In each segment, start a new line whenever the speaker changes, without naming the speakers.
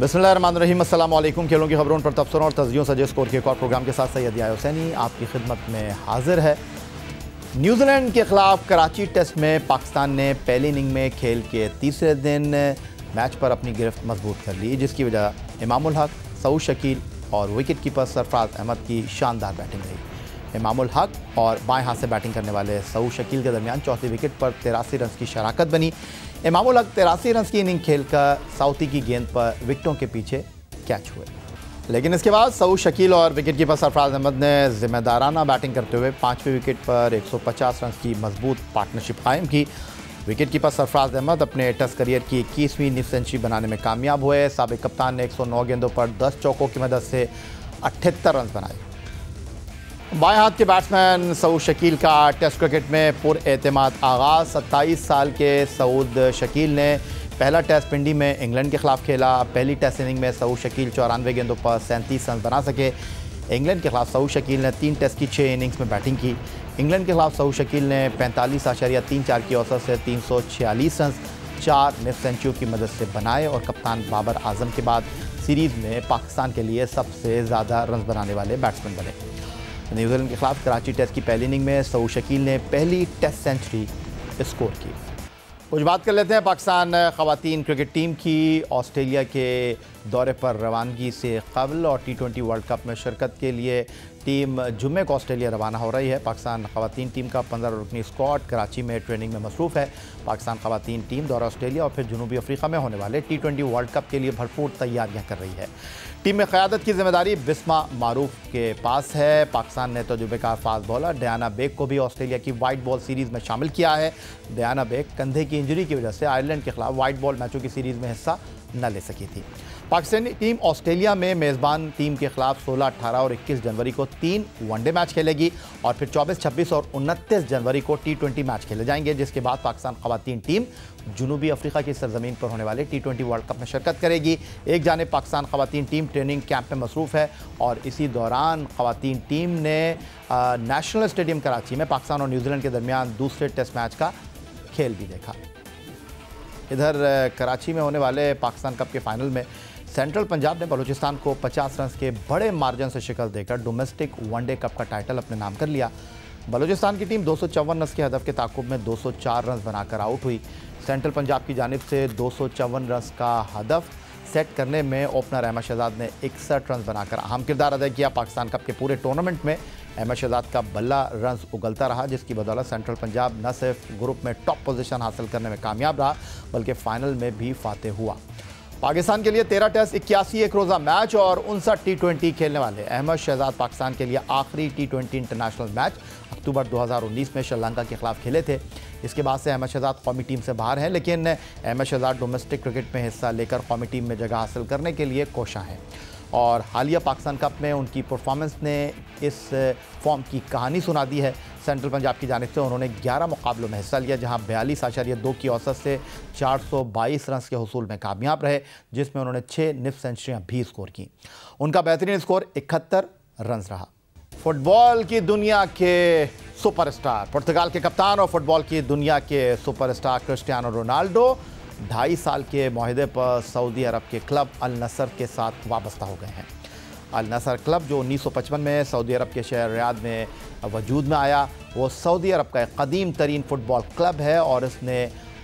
बिस्मिल्लाहिर्रहमानिर्रहीम, अस्सलाम वालेकुम। खेलों की खबरों पर तबसरों और तस्जियों सजे स्कोर के एक और प्रोग्राम के साथ सैयद याया हुसैनी आपकी खिदमत में हाजिर है। न्यूजीलैंड के खिलाफ कराची टेस्ट में पाकिस्तान ने पहली इनिंग में खेल के तीसरे दिन मैच पर अपनी गिरफ्त मजबूत कर ली, जिसकी वजह इमामुल हक, सऊद शकील और विकेट कीपर सरफराज अहमद की शानदार बैटिंग रही। इमामुल हक और बाएं हाथ से बैटिंग करने वाले सऊद शकील के दरमियान चौथी विकेट पर 83 रन की शराकत बनी। इमामुल हक 83 रन की इनिंग खेलकर साउथी की गेंद पर विकेटों के पीछे कैच हुए, लेकिन इसके बाद सऊद शकील और विकेट कीपर सरफराज अहमद ने जिम्मेदाराना बैटिंग करते हुए 5वीं विकेट पर 150 रन की मजबूत पार्टनरशिप कायम की। विकेट कीपर सरफराज अहमद अपने टेस्ट करियर की 21वीं निफ सेंचुरी बनाने में कामयाब हुए। साबिक कप्तान ने 109 गेंदों पर 10 चौकों की मदद से 78 रन बनाए। बाएं हाथ के बैट्समैन सऊद शकील का टेस्ट क्रिकेट में पुरएतमाद आगाज़। 27 साल के सऊद शकील ने पहला टेस्ट पिंडी में इंग्लैंड के खिलाफ खेला। पहली टेस्ट इनिंग में सऊद शकील 94 गेंदों पर 37 रन बना सके। इंग्लैंड के खिलाफ सऊद शकील ने 3 टेस्ट की 6 इनिंग्स में बैटिंग की। इंग्लैंड के खिलाफ सऊद शकील ने 45.34 की औसत से 346 रन 4 निफ सेंचुरी की मदद से बनाए और कप्तान बाबर आजम के बाद सीरीज़ में पाकिस्तान के लिए सबसे ज़्यादा रन बनाने वाले बैट्समैन बने। न्यूजीलैंड के खिलाफ कराची टेस्ट की पहली इनिंग में सऊद शकील ने पहली टेस्ट सेंचुरी स्कोर की। कुछ बात कर लेते हैं पाकिस्तान ख़वातीन क्रिकेट टीम की। ऑस्ट्रेलिया के दौरे पर रवानगी से कबल और T20 वर्ल्ड कप में शिरकत के लिए टीम जुम्मे को ऑस्ट्रेलिया रवाना हो रही है। पाकिस्तान ख़वातीन टीम का 15 रुकनी स्क्वाड कराची में ट्रेनिंग में मसरूफ़ है। पाकिस्तान ख़वातीन टीम दौरा ऑस्ट्रेलिया और फिर जनूबी अफ्रीका में होने वाले T20 वर्ल्ड कप के लिए भरपूर तैयारियां कर रही है। टीम में क़यादत की जिम्मेदारी बिस्मा मारूफ के पास है। पाकिस्तान ने तजुर्बेकार फास्ट बॉलर डयाना बेग को भी ऑस्ट्रेलिया की वाइट बॉल सीरीज़ में शामिल किया है। डयाना बेग कंधे की इंजरी की वजह से आयरलैंड के खिलाफ वाइट बॉल मैचों की सीरीज़ में हिस्सा न ले सकी थी। पाकिस्तानी टीम ऑस्ट्रेलिया में मेज़बान टीम के खिलाफ 16, 18 और 21 जनवरी को 3 वनडे मैच खेलेगी और फिर 24, 26 और 29 जनवरी को T20 मैच खेले जाएंगे, जिसके बाद पाकिस्तान ख़वातीन टीम जनूबी अफ्रीका की सरजमीन पर होने वाले T20 वर्ल्ड कप में शिरकत करेगी। एक जानिब पाकिस्तान ख़वातीन टीम ट्रेनिंग कैंप में मसरूफ़ है और इसी दौरान ख़वातीन टीम ने नेशनल स्टेडियम कराची में पाकिस्तान और न्यूजीलैंड के दरमियान दूसरे टेस्ट मैच का खेल भी देखा। इधर कराची में होने वाले पाकिस्तान कप के फाइनल में सेंट्रल पंजाब ने बलूचिस्तान को 50 रन के बड़े मार्जिन से शिकस्त देकर डोमेस्टिक वनडे कप का टाइटल अपने नाम कर लिया। बलूचिस्तान की टीम 254 रन के हदफ के ताकुब में 204 रन बनाकर आउट हुई। सेंट्रल पंजाब की जानिब से 254 रन का हदफ सेट करने में ओपनर अहमद शहजाद ने 61 रन बनाकर अहम किरदार अदा किया। पाकिस्तान कप के पूरे टूर्नामेंट में अहमद शहजाद का बल्ला रन उगलता रहा, जिसकी बदौलत सेंट्रल पंजाब न सिर्फ ग्रुप में टॉप पोजीशन हासिल करने में कामयाब रहा बल्कि फाइनल में भी फातेह हुआ। पाकिस्तान के लिए 13 टेस्ट, 81 एक रोज़ा मैच और 59 T20 खेलने वाले अहमद शहजाद पाकिस्तान के लिए आखिरी T20 इंटरनेशनल मैच अक्टूबर 2019 में श्रीलंका के खिलाफ खेले थे। इसके बाद से अहमद शहजाद कौमी टीम से बाहर हैं, लेकिन अहमद शहजाद डोमेस्टिक क्रिकेट में हिस्सा लेकर कौमी टीम में जगह हासिल करने के लिए कोशां हैं और हालिया पाकिस्तान कप में उनकी परफॉर्मेंस ने इस फॉर्म की कहानी सुना दी है। सेंट्रल पंजाब की जानिब से उन्होंने 11 मुकाबलों में हिस्सा लिया, जहां 42.2 की औसत से 422 रन के हुसूल में कामयाब रहे, जिसमें उन्होंने 6 निफ सेंचुरियां भी स्कोर की। उनका बेहतरीन स्कोर 71 रन रहा। फुटबॉल की दुनिया के सुपरस्टार, पुर्तगाल के कप्तान और फुटबॉल की दुनिया के सुपरस्टार क्रिस्टियानो रोनाल्डो 2.5 साल के मुआहदे पर सऊदी अरब के क्लब अल नसर के साथ वाबस्ता हो गए हैं। अल नसर क्लब जो 1955 में सऊदी अरब के शहर रियाद में वजूद में आया, वो सऊदी अरब का एक कदीम तरीन फुटबॉल क्लब है और इसने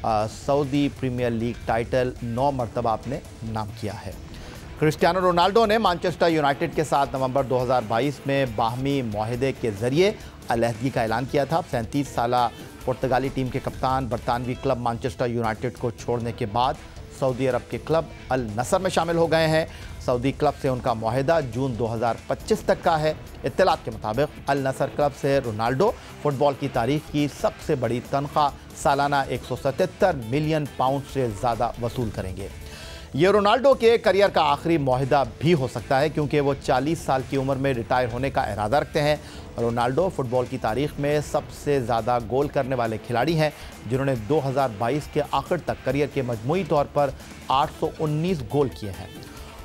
सऊदी प्रीमियर लीग टाइटल 9 मरतबा अपने नाम किया है। क्रिस्टियानो रोनाल्डो ने मैनचेस्टर यूनाइटेड के साथ नवंबर 2022 में बाहमी मुआहदे के ज़रिए अलहदगी का ऐलान किया था। 37 साला पुर्तगाली टीम के कप्तान बरतानवी क्लब मैनचेस्टर यूनाइटेड को छोड़ने के बाद सऊदी अरब के क्लब अल नसर में शामिल हो गए हैं। सऊदी क्लब से उनका मुआहदा जून 2025 तक का है। इत्तलात के मुताबिक अल नसर क्लब से रोनाल्डो फुटबॉल की तारीख की सबसे बड़ी तनख्वाह सालाना 177 मिलियन पाउंड से ज़्यादा वसूल करेंगे। ये रोनाल्डो के करियर का आखिरी मुआहदा भी हो सकता है, क्योंकि वो 40 साल की उम्र में रिटायर होने का इरादा रखते हैं। रोनाल्डो फुटबॉल की तारीख में सबसे ज़्यादा गोल करने वाले खिलाड़ी हैं, जिन्होंने 2022 के आखिर तक करियर के मजमूई तौर पर 819 गोल किए हैं।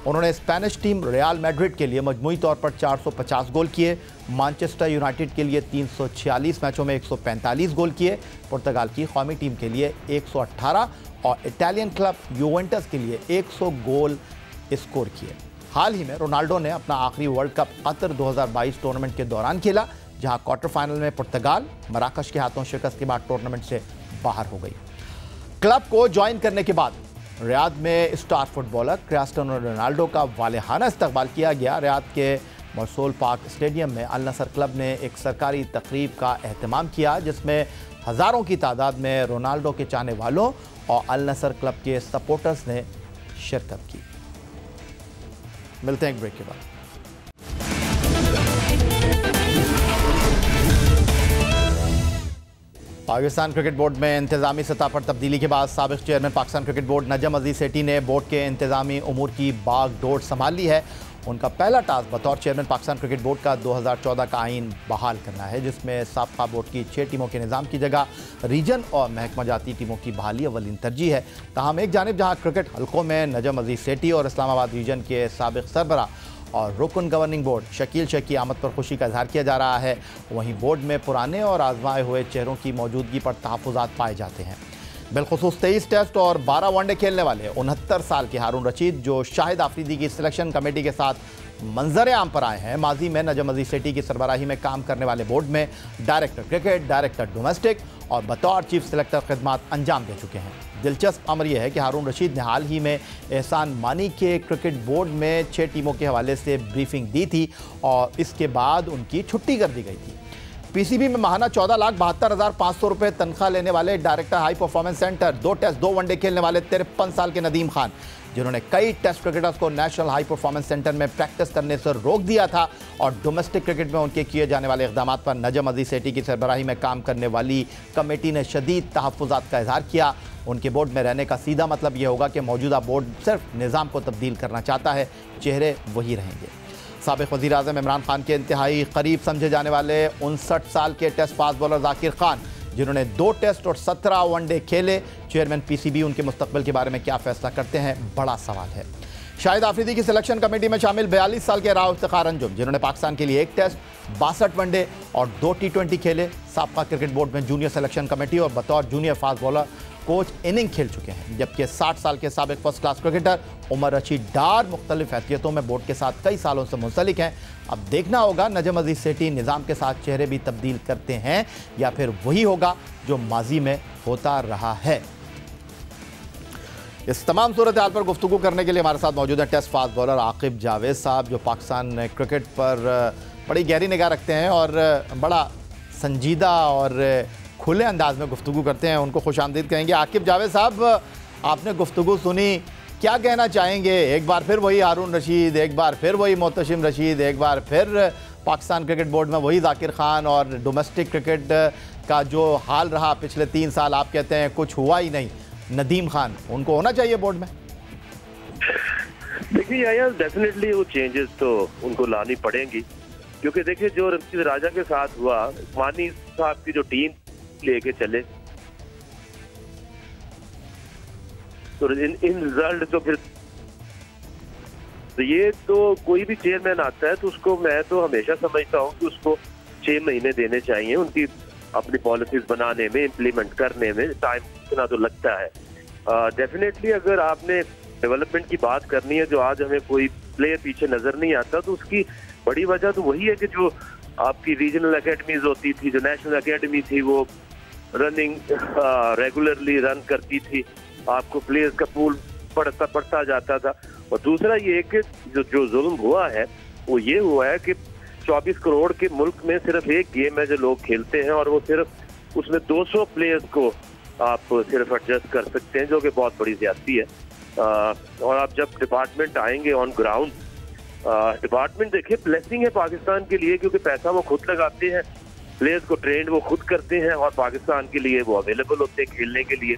उन्होंने स्पेनिश टीम रियल मैड्रिड के लिए मजमूई तौर पर 450 गोल किए, मैनचेस्टर यूनाइटेड के लिए 346 मैचों में 145 गोल किए, पुर्तगाल की कौमी टीम के लिए 118 और इटालियन क्लब यूवेंटस के लिए 100 गोल स्कोर किए। हाल ही में रोनाल्डो ने अपना आखिरी वर्ल्ड कप कतर 2022 टूर्नामेंट के दौरान खेला, जहां क्वार्टर फाइनल में पुर्तगाल मराकश के हाथों शिकस्त के बाद टूर्नामेंट से बाहर हो गई। क्लब को ज्वाइन करने के बाद रियाद में स्टार फुटबॉलर क्रिस्टियानो रोनाल्डो का वालेहाना इस्तकबाल किया गया। रियाद के मरसूल पार्क स्टेडियम में अल नसर क्लब ने एक सरकारी तकरीब का एहतमाम किया, जिसमें हज़ारों की तादाद में रोनाल्डो के चाहने वालों और अल नसर क्लब के सपोर्टर्स ने शिरकत की। मिलते हैं एक ब्रेक के बाद। पाकिस्तान क्रिकेट बोर्ड में इंतजामी सतह पर तब्दीली के बाद साबिक चेयरमैन पाकिस्तान क्रिकेट बोर्ड नजम अजीज सेठी ने बोर्ड के इंतजामी उमूर की बागडोर संभाल ली है। उनका पहला टास्क बतौर चेयरमैन पाकिस्तान क्रिकेट बोर्ड का 2014 का आइन बहाल करना है, जिसमें साबका बोर्ड की 6 टीमों के निज़ाम की जगह रीजन और महकमा जाती टीमों की बहाली अव्वलीन तरजीह है। तमाम एक जानिब जहां क्रिकेट हल्कों में नजम अजीज सेठी और इस्लामाबाद रीजन के साबिक सरबरा और रुकन गवर्निंग बोर्ड शकील शेख की आमद पर खुशी का इजहार किया जा रहा है, वहीं बोर्ड में पुराने और आजमाए हुए चेहरों की मौजूदगी पर तहफ़्फ़ुज़ात पाए जाते हैं। बिलखुसूस 23 टेस्ट और 12 वनडे खेलने वाले 69 साल के हारून रशीद, जो शाहिद आफरीदी की सिलेक्शन कमेटी के साथ मंजर आम पर आए हैं, माजी में नजम अजीज सेठी की सरबराही में काम करने वाले बोर्ड में डायरेक्टर क्रिकेट, डायरेक्टर डोमेस्टिक और बतौर चीफ सेलेक्टर खिदमात अंजाम दे चुके हैं। दिलचस्प अमर यह है कि हारून रशीद ने हाल ही में एहसान मानी के क्रिकेट बोर्ड में 6 टीमों के हवाले से ब्रीफिंग दी थी और इसके बाद उनकी छुट्टी कर दी गई थी। पीसीबी में माहाना 14,72,500 रुपये तनख्वाह लेने वाले director high performance centre, 2 test 2 one day खेलने वाले 53 साल के नदीम खान, जिन्होंने कई टेस्ट क्रिकेटर्स को नेशनल हाई परफॉर्मेंस सेंटर में प्रैक्टिस करने से रोक दिया था और डोमेस्टिक क्रिकेट में उनके किए जाने वाले इक़दाम पर नजम अजीज सेठी की सरबराही में काम करने वाली कमेटी ने शदीद तहफ़्फ़ुज़ात का इजहार किया। उनके बोर्ड में रहने का सीधा मतलब यह होगा कि मौजूदा बोर्ड सिर्फ निज़ाम को तब्दील करना चाहता है, चेहरे वही रहेंगे। साबिक़ वज़ीर आज़म इमरान खान के इंतहाई करीब समझे जाने वाले 59 साल के test fast bowler Zakir Khan, जिन्होंने 2 टेस्ट और 17 वनडे खेले, चेयरमैन पीसीबी उनके मुस्तकबिल के बारे में क्या फैसला करते हैं, बड़ा सवाल है। शाहिद आफरीदी की सिलेक्शन कमेटी में शामिल 42 साल के राव इफ्तिखार अंजुम, जिन्होंने पाकिस्तान के लिए 1 टेस्ट, 62 वनडे और 2 T20 खेले, साबका क्रिकेट बोर्ड में जूनियर सिलेक्शन कमेटी और बतौर junior fast bowler coach inning खेल चुके हैं। जबकि 60 साल के साबिक first class cricketer Umar Rashid Dar मुख्तलिफ हैसियतों में बोर्ड के साथ कई सालों से मुंसलिक हैं। अब देखना होगा नजम अजीज सेठी निज़ाम के साथ चेहरे भी तब्दील करते हैं या फिर वही होगा जो माजी में होता रहा है। इस तमाम सूरत हाल पर गुफ्तगू करने के लिए हमारे साथ मौजूद हैं test fast bowler Aqib Javed sahab, जो पाकिस्तान क्रिकेट पर बड़ी गहरी निगाह रखते हैं और बड़ा संजीदा और खुले अंदाज में गुफ्तगू करते हैं। उनको खुशामदीद कहेंगे। आकिब जावेद साहब, आपने गुफ्तगू सुनी, क्या कहना चाहेंगे? एक बार फिर वही हारून रशीद, एक बार फिर वही मोहतशिम रशीद, एक बार फिर पाकिस्तान क्रिकेट बोर्ड में वही ज़ाकिर खान और डोमेस्टिक क्रिकेट का जो हाल रहा पिछले 3 साल, आप कहते हैं कुछ हुआ ही नहीं। नदीम खान, उनको होना चाहिए बोर्ड में?
देखिए यार, डेफिनेटली वो चेंजेस तो उनको लानी पड़ेंगी, क्योंकि देखिए जो रशीद राजा के साथ हुआ, मानी साहब की जो टीम लेके चले, तो इन रिजल्ट तो फिर तो ये तो कोई भी चेयरमैन आता है तो उसको मैं तो हमेशा समझता हूँ कि उसको 6 महीने देने चाहिए उनकी अपनी पॉलिसीज बनाने में, इम्प्लीमेंट करने में टाइम इतना तो लगता है। डेफिनेटली अगर आपने डेवलपमेंट की बात करनी है, जो आज हमें कोई प्लेयर पीछे नजर नहीं आता, तो उसकी बड़ी वजह तो वही है कि जो आपकी रीजनल अकेडमीज होती थी, जो नेशनल अकेडमी थी, वो रनिंग रेगुलरली रन करती थी, आपको प्लेयर्स का पूल बढ़ता जाता था। और दूसरा ये कि जो जुल्म हुआ है वो ये हुआ है कि 24 करोड़ के मुल्क में सिर्फ एक गेम है जो लोग खेलते हैं, और वो सिर्फ उसमें 200 प्लेयर्स को आप सिर्फ एडजस्ट कर सकते हैं, जो कि बहुत बड़ी ज्यादती है। और आप जब डिपार्टमेंट आएंगे ऑन ग्राउंड, डिपार्टमेंट देखिए ब्लेसिंग है पाकिस्तान के लिए, क्योंकि पैसा वो खुद लगाते हैं, प्लेयर्स को ट्रेंड वो खुद करते हैं और पाकिस्तान के लिए वो अवेलेबल होते हैं खेलने के लिए।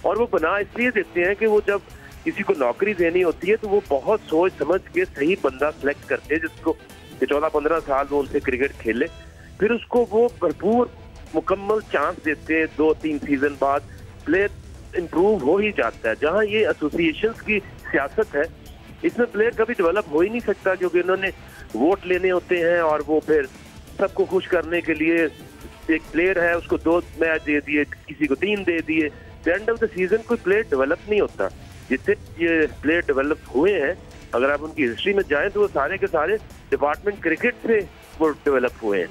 और वो बना इसलिए देते हैं कि वो जब किसी को नौकरी देनी होती है तो वो बहुत सोच समझ के सही बंदा सेलेक्ट करते हैं, जिसको 14-15 साल वो उनसे क्रिकेट खेले, फिर उसको वो भरपूर मुकम्मल चांस देते हैं। 2-3 सीजन बाद प्लेयर इंप्रूव हो ही जाता है। जहाँ ये एसोसिएशंस की सियासत है, इसमें प्लेयर कभी डेवलप हो ही नहीं सकता, क्योंकि उन्होंने वोट लेने होते हैं और वो फिर सबको खुश करने के लिए एक प्लेयर है उसको 2 मैच दे दिए, किसी को 3 दे दिए। एंड ऑफ द सीजन कोई प्लेयर डेवलप नहीं होता। जितने ये प्लेयर डेवलप हुए हैं अगर आप उनकी हिस्ट्री में जाएं तो वो सारे के सारे डिपार्टमेंट क्रिकेट से वो डेवलप हुए हैं।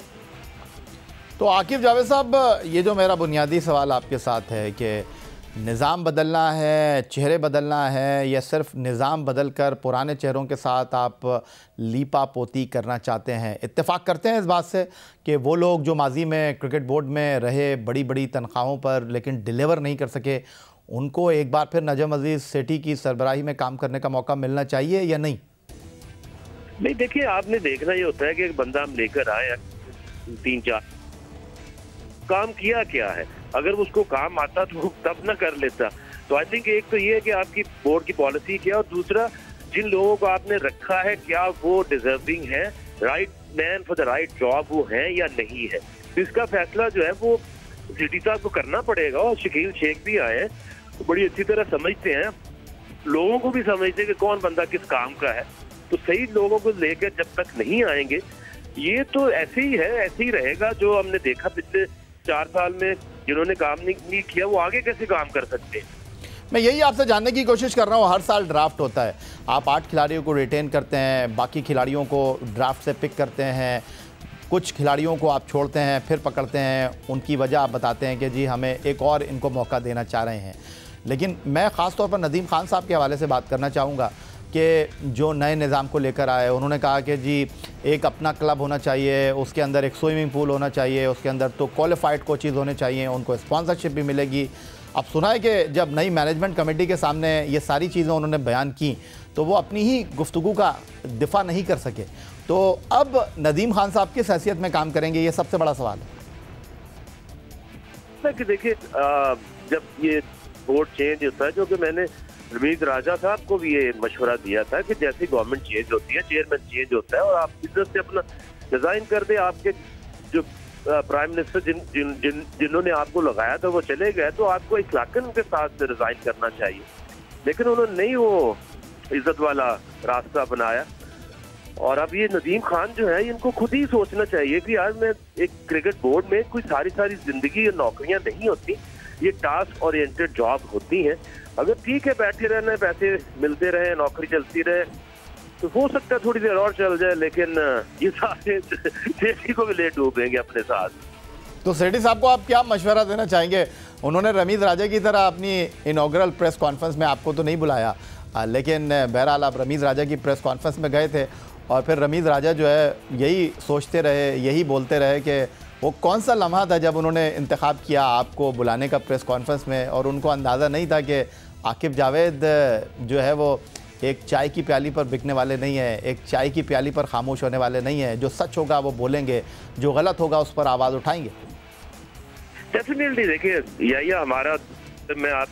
तो आकिब जावेद साहब, ये जो मेरा बुनियादी सवाल आपके साथ है कि निज़ाम बदलना है, चेहरे बदलना है, या सिर्फ निज़ाम बदल कर पुराने चेहरों के साथ आप लीपा पोती करना चाहते हैं? इत्तेफाक करते हैं इस बात से कि वो लोग जो माजी में क्रिकेट बोर्ड में रहे बड़ी बड़ी तनख्वाहों पर लेकिन डिलीवर नहीं कर सके, उनको एक बार फिर नजम अजीज सेठी की सरबराही में काम करने का मौका मिलना चाहिए या नहीं?
नहीं, देखिए, आपने देखना ये होता है कि एक बंदा हम लेकर आए 3-4 काम किया क्या है, अगर उसको काम आता तो तब ना कर लेता। तो आई थिंक एक तो ये है कि आपकी बोर्ड की पॉलिसी क्या, और दूसरा जिन लोगों को आपने रखा है क्या वो डिजर्विंग है, right man for the right job वो है या नहीं है। तो इसका फैसला जो है वो सिटी साहब को करना पड़ेगा। और शकील शेख भी आए हैं, तो बड़ी अच्छी तरह समझते हैं, लोगों को भी समझते हैं कि कौन बंदा किस काम का है। तो सही लोगों को लेकर जब तक नहीं आएंगे, ये तो ऐसे ही है, ऐसे ही रहेगा। जो हमने देखा पिछले 4 साल में जिन्होंने काम नहीं किया वो आगे कैसे काम कर सकते हैं।
मैं यही आपसे जानने की कोशिश कर रहा हूँ। हर साल ड्राफ्ट होता है, आप 8 खिलाड़ियों को रिटेन करते हैं, बाकी खिलाड़ियों को ड्राफ्ट से पिक करते हैं, कुछ खिलाड़ियों को आप छोड़ते हैं, फिर पकड़ते हैं, उनकी वजह आप बताते हैं कि जी हमें एक और इनको मौका देना चाह रहे हैं। लेकिन मैं ख़ास तौर पर नदीम खान साहब के हवाले से बात करना चाहूँगा कि जो नए निज़ाम को लेकर आए, उन्होंने कहा कि जी एक अपना क्लब होना चाहिए, उसके अंदर एक स्विमिंग पूल होना चाहिए, उसके अंदर तो क्वालिफाइड कोचेज़ होने चाहिए, उनको स्पॉन्सरशिप भी मिलेगी। अब सुना है कि जब नई मैनेजमेंट कमेटी के सामने ये सारी चीज़ें उन्होंने बयान की तो वो अपनी ही गुफ्तगू का दिफा नहीं कर सके। तो अब नदीम खान साहब किस हैसियत में काम करेंगे, ये सबसे बड़ा सवाल है।
कि देखिए, जब ये बोर्ड चेंज होता है, जो कि मैंने रमीज राजा साहब को भी ये मशवरा दिया था कि जैसे गवर्नमेंट चेंज होती है, चेयरमैन चेंज होता है और आप इज्जत से अपना रिजाइन कर दे, आपके जो प्राइम मिनिस्टर जिन्होंने आपको लगाया था वो चले गए, तो आपको इखलाकन के साथ रिजाइन करना चाहिए। लेकिन उन्होंने नहीं वो इज्जत वाला रास्ता बनाया। और अब ये नदीम खान जो है, इनको खुद ही सोचना चाहिए कि यार मैं एक क्रिकेट बोर्ड में कोई सारी जिंदगी ये नौकरियां नहीं होती, ये टास्क ओरिएंटेड जॉब होती हैं। अगर ठीक है बैठे रहना, पैसे मिलते रहे, नौकरी चलती रहे, तो हो सकता है थोड़ी देर और चल जाए, लेकिन ये सारे सेठी को भी ले डूबेंगे अपने साथ।
तो सेठी साहब को आप क्या मशवरा देना चाहेंगे? उन्होंने रमीज राजा की तरह अपनी इनॉग्रल प्रेस कॉन्फ्रेंस में आपको तो नहीं बुलाया, लेकिन बहरहाल आप रमीज राजा की प्रेस कॉन्फ्रेंस में गए थे और फिर रमीज राजा जो है यही सोचते रहे, यही बोलते रहे कि वो कौन सा लम्हा था जब उन्होंने इंतखाब किया आपको बुलाने का प्रेस कॉन्फ्रेंस में, और उनको अंदाज़ा नहीं था कि आकिब जावेद जो है वो एक चाय की प्याली पर बिकने वाले नहीं है, एक चाय की प्याली पर खामोश होने वाले नहीं है। जो सच होगा वो बोलेंगे, जो गलत होगा उस पर आवाज़ उठाएंगे।
डेफिनेटली देखिए, यही हमारा, मैं आप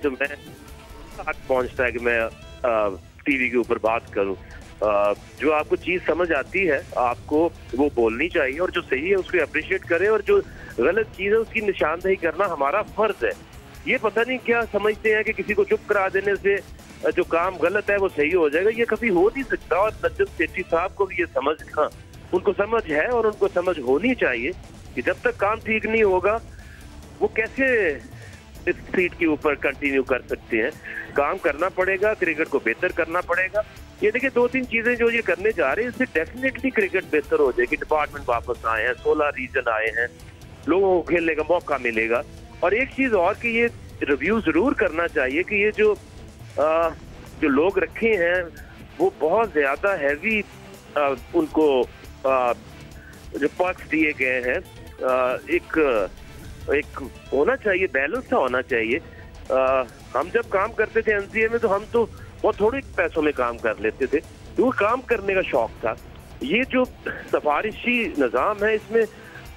जो मैं पहुंचता है कि मैं टीवी के ऊपर बात करूं, जो आपको चीज समझ आती है आपको वो बोलनी चाहिए, और जो सही है उसको अप्रिशिएट करें, और जो गलत चीज है उसकी निशानदेही करना हमारा फर्ज है। ये पता नहीं क्या समझते हैं कि किसी को चुप करा देने से जो काम गलत है वो सही हो जाएगा, ये कभी हो नहीं सकता। और नजम सेठी साहब को भी ये समझ, हाँ उनको समझ है और उनको समझ होनी चाहिए कि जब तक काम ठीक नहीं होगा वो कैसे इस सीट के ऊपर कंटिन्यू कर सकते हैं। काम करना पड़ेगा, क्रिकेट को बेहतर करना पड़ेगा। ये देखिए 2-3 चीजें जो ये करने जा रहे हैं, इससे डेफिनेटली क्रिकेट बेहतर हो जाएगी। डिपार्टमेंट वापस आए हैं, 16 रीजन आए हैं, लोगों को खेलने का मौका मिलेगा। और एक चीज और कि ये रिव्यू जरूर करना चाहिए कि ये जो लोग रखे हैं वो बहुत ज्यादा हैवी उनको जो पर्क्स दिए गए हैं, एक होना चाहिए, बैलेंस सा होना चाहिए। हम जब काम करते थे एनसीए में तो हम तो बहुत थोड़े पैसों में काम कर लेते थे, तो वो काम करने का शौक था। ये जो सफारिशी निज़ाम है, इसमें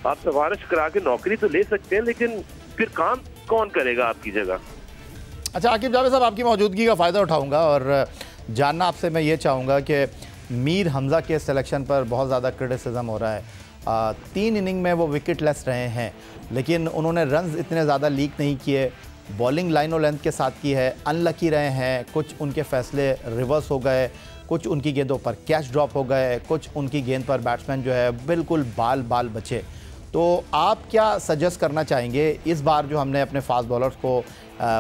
आप सफारिश करा के नौकरी तो ले सकते हैं, लेकिन फिर काम कौन करेगा आपकी जगह।
अच्छा आकिब जावेद साहब, आपकी मौजूदगी का फ़ायदा उठाऊंगा और जानना आपसे मैं ये चाहूँगा कि मीर हमज़ा के सिलेक्शन पर बहुत ज़्यादा क्रिटिसिज्म हो रहा है। 3 इनिंग में वो विकेट लेस रहे हैं, लेकिन उन्होंने रन्स इतने ज़्यादा लीक नहीं किए, बॉलिंग लाइन और लेंथ के साथ की है, अनलकी रहे हैं, कुछ उनके फैसले रिवर्स हो गए, कुछ उनकी गेंदों पर कैच ड्रॉप हो गए, कुछ उनकी गेंद पर बैट्समैन जो है बिल्कुल बाल बचे। तो आप क्या सजेस्ट करना चाहेंगे इस बार जो हमने अपने फास्ट बॉलर्स को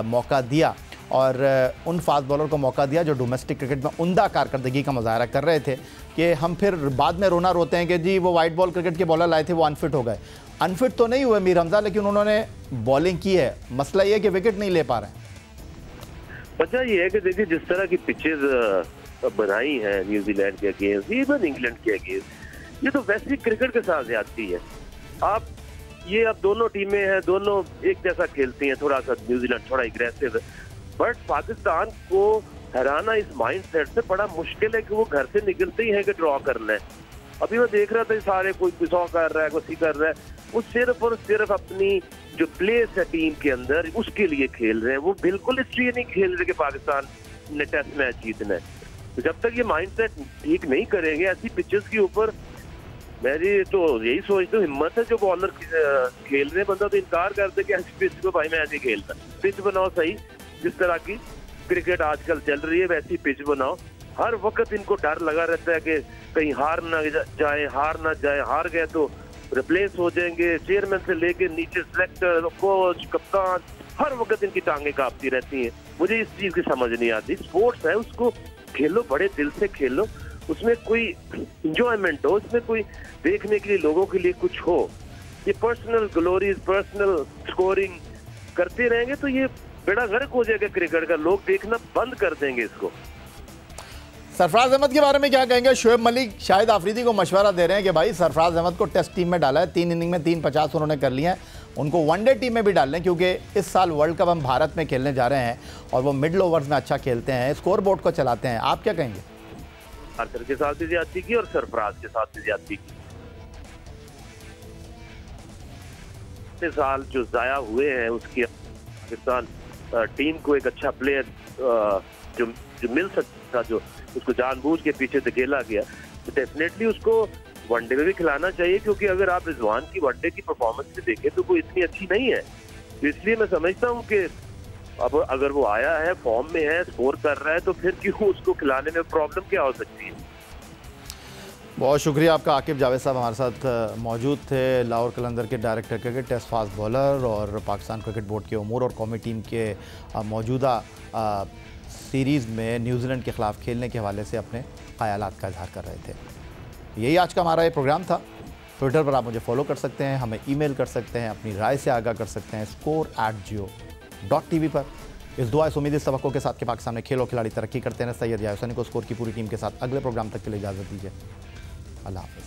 मौका दिया, और उन फास्ट बॉलर को मौका दिया जो डोमेस्टिक क्रिकेट में उम्दा कारकर्दगी का मुजाहरा कर रहे थे कि हम फिर बाद में रोना रोते हैं कि जी वो वाइट बॉल क्रिकेट के बॉलर लाए थे वो अनफिट हो गए। अनफिट तो नहीं हुए मीर हमजा, लेकिन उन्होंने बॉलिंग की है। मसला ये है कि विकेट नहीं ले पा रहे हैं।
वजह ये है कि देखिए जिस तरह की पिचेज बनाई है न्यूजीलैंड के अगेंस्ट, इवन इंग्लैंड के अगेंस्ट, ये तो वैसी क्रिकेट के साथ ज्यादती है। आप ये अब दोनों टीमें हैं, दोनों एक जैसा खेलती हैं, थोड़ा सा न्यूजीलैंड थोड़ा एग्रेसिव है, बट पाकिस्तान को हराना इस माइंड सेट से बड़ा मुश्किल है कि वो घर से निकलते ही है कि ड्रॉ करना है। अभी मैं देख रहा था सारे कोई 100 कर रहा है, कोई कर रहा है, वो सिर्फ और सिर्फ अपनी जो प्लेस है टीम के अंदर उसके लिए खेल रहे हैं। वो बिल्कुल इसलिए नहीं खेल रहे कि पाकिस्तान ने टेस्ट मैच जीतना है। तो जब तक ये माइंडसेट ठीक नहीं करेंगे ऐसी पिचेस के ऊपर, मेरी तो यही सोचता हूँ, हिम्मत है जो बॉलर खेल रहे हैं, बंदा तो इनकार कर दे कि ऐसी पिच को भाई मैं ऐसे खेलता। पिच बनाओ सही, जिस तरह की क्रिकेट आजकल चल रही है वैसी पिच बनाओ। हर वक्त इनको डर लगा रहता है कि कहीं हार ना जाए, हार गए तो रिप्लेस हो जाएंगे। चेयरमैन से लेके नीचे सिलेक्टर, कोच, कप्तान, हर वक्त इनकी टांगे कांपती रहती हैं। मुझे इस चीज की समझ नहीं आती। स्पोर्ट्स है, उसको खेलो, बड़े दिल से खेलो, उसमें कोई इंजॉयमेंट हो, उसमें कोई देखने के लिए लोगों के लिए कुछ हो। ये पर्सनल ग्लोरीज, पर्सनल स्कोरिंग करते रहेंगे तो ये बेड़ा गर्क हो जाएगा क्रिकेट का, लोग देखना बंद कर देंगे इसको।
सरफराज अहमद के बारे में क्या कहेंगे? शोएब मलिक शाहिद आफरीदी को मशवरा दे रहे हैं कि भाई सरफराज अहमद को टेस्ट टीम में डाला है, 3 इनिंग में 350 उन्होंने कर लिए हैं, उनको वनडे टीम में भी डाल लें क्योंकि इस साल वर्ल्ड कप हम भारत में खेलने जा रहे हैं और वो मिडल ओवर्स में अच्छा खेलते हैं, स्कोर बोर्ड को चलाते हैं। आप क्या कहेंगे?
आर्चर के साथ भी ज्यादती की और सरफराज के साथ भी ज्यादती की। साल जो जाया हुए हैं उसकी पाकिस्तान टीम को एक अच्छा प्लेयर जो मिल सकता, जो उसको जानबूझ के पीछे धकेला गया, तो डेफिनेटली उसको वनडे में भी खिलाना चाहिए। क्योंकि अगर आप रिजवान की वनडे की परफॉर्मेंस भी देखें तो वो इतनी अच्छी नहीं है। तो इसलिए मैं समझता हूँ कि अब अगर वो आया है, फॉर्म में है, स्कोर कर रहा है, तो फिर क्यों उसको खिलाने में प्रॉब्लम क्या हो सकती है।
बहुत शुक्रिया आपका। आकिब जावेद साहब हमारे साथ मौजूद थे, लाहौर कलंदर के director cricket, test fast bowler और पाकिस्तान क्रिकेट बोर्ड के उमूर और कौमी टीम के मौजूदा सीरीज़ में न्यूजीलैंड के ख़िलाफ़ खेलने के हवाले से अपने ख़यालात का इजहार कर रहे थे। यही आज का हमारा ये प्रोग्राम था। ट्विटर पर आप मुझे फॉलो कर सकते हैं, हमें ईमेल कर सकते हैं, अपनी राय से आगाह कर सकते हैं score@jio.tv पर। इस दुआ इस उम्मीद, इस तवक्को के साथ कि पाकिस्तान में खेल और खिलाड़ी तरक्की करते हैं। सैयद यासनी को स्कोर की पूरी टीम के साथ अगले प्रोग्राम तक के लिए इजाज़त दीजिए। अल्लाह हाफ़िज़।